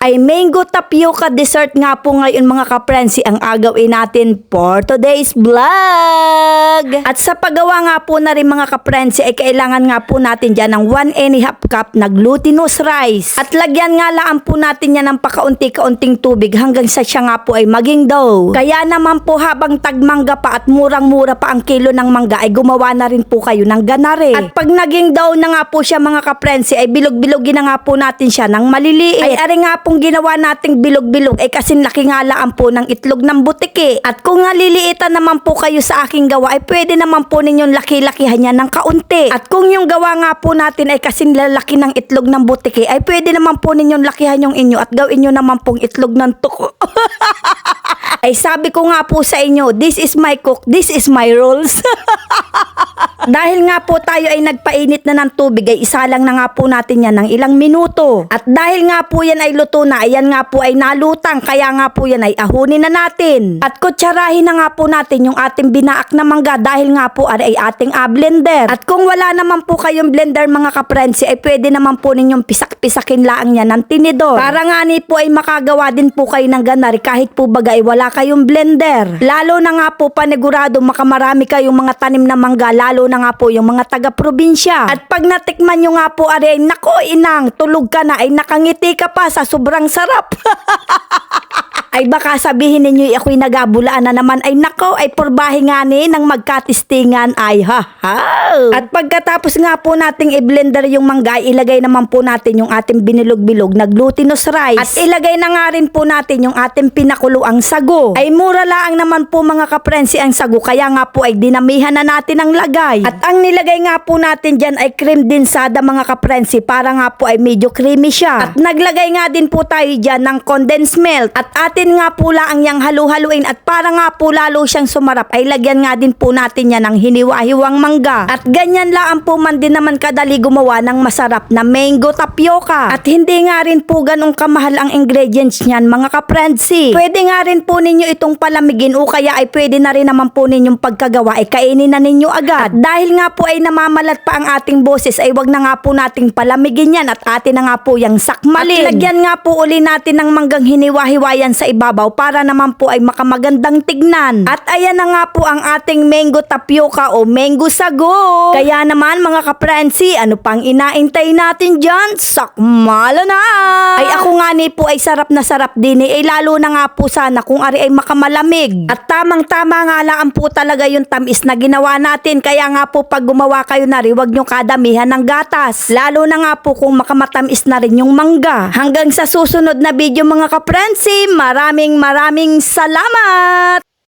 ay mango tapioca dessert nga po ngayon mga kaprensi ang agawin natin for today's vlog. At sa paggawa nga po na rin mga kaprensi ay kailangan nga po natin dyan ng 1½ cup na glutinous rice. At lagyan nga laan po natin yan ng pakaunti-kaunting tubig hanggang sa siya nga po ay maging dough. Kaya naman po habang tagmangga pa at murang-mura pa ang kilo ng mangga ay gumawa na rin po kayo ng ganare. At pag naging dough na nga po siya mga kaprensi ay bilog-bilogin na nga po natin siya ng maliliit. Ay ari nga pong ginawa nating bilog-bilog ay kasi laki nga laan po ng itlog ng butiki. At kung naliliitan naman po kayo sa aking gawa ay pwede naman po ninyong laki-lakihan niya ng kaunti. At kung yung gawa nga po natin ay kasing lalaki ng itlog ng butiki ay pwede naman po ninyong lakihan yung inyo at gawin nyo naman pong itlog ng tuko. Ay sabi ko nga po sa inyo, this is my cook, this is my rules. Dahil nga po tayo ay nagpainit na ng tubig ay isa lang na nga po natin yan ng ilang minuto. At dahil nga po yan ay luto na, ayan nga po ay nalutang, kaya nga po yan ay ahunin na natin. At kutsarahin na nga po natin yung ating binaak na mangga dahil nga po ay ating blender. At kung wala naman po kayong blender mga kaprensi ay pwede naman po ninyong pisak-pisakin laang yan ng tinidor. Para nga ni po ay makagawa din po kayo ng ganari kahit po bagay wala kayong blender. Lalo na nga po panigurado makamarami kayong mga tanim na mangga, lalo na nga po yung mga taga-probinsya. At pag natikman nyo nga po ay nako inang, tulog ka na, ay nakangiti ka pa sa sobrang sarap. Ay baka sabihin ninyo ako'y nagabulaan na naman, ay nako ay porbahe nga ni ng magkatistingan ay ha. At pagkatapos nga po nating i-blender yung mangga, ilagay naman po natin yung ating binilog-bilog na glutinous rice. At ilagay na nga rin po natin yung ating pinakuluang sago. Ay mura laang naman po mga kaprensi ang sago, kaya nga po ay dinamihan na natin ang lagay. At ang nilagay nga po natin dyan ay cream dinsada mga kaprensi, para nga po ay medyo creamy siya. At naglagay nga din po tayo dyan ng condensed milk. At atin nga po laang yang halu-haluin at para nga po lalo siyang sumarap ay lagyan nga din po natin yan ng hiniwa-hiwang mangga. At ganyan lang po man din naman kadali gumawa ng masarap na mango tapioca. At hindi nga rin po ganong kamahal ang ingredients niyan mga kaprensi. Pwede nga rin po ninyo itong palamigin o kaya ay pwede na rin naman po ninyong pagkagawa ay kainin na ninyo agad. At dahil nga po ay namamalat pa ang ating boses ay wag na nga po nating palamigin yan at atin na nga po yung sakmalin. At lagyan nga po uli natin ng manggang hiniwa-hiwayan sa ibabaw para naman po ay makamagandang tignan. At ayan na nga po ang ating mango tapioca o mango sago. Kaya naman mga kaprensi, ano pang inaintay natin dyan? Sakmala na! Ay ako nga ni po ay sarap na sarap din eh, lalo na nga po sana kung ari ay makamalamig. At tamang-tama nga lang po talaga yung tamis na ginawa natin, kaya nga po pag gumawa kayo na rin, huwag nyo kadamihan ng gatas. Lalo na nga po kung makamatamis na rin yung mangga. Hanggang sa susunod na video mga kaprensi, maraming salamat!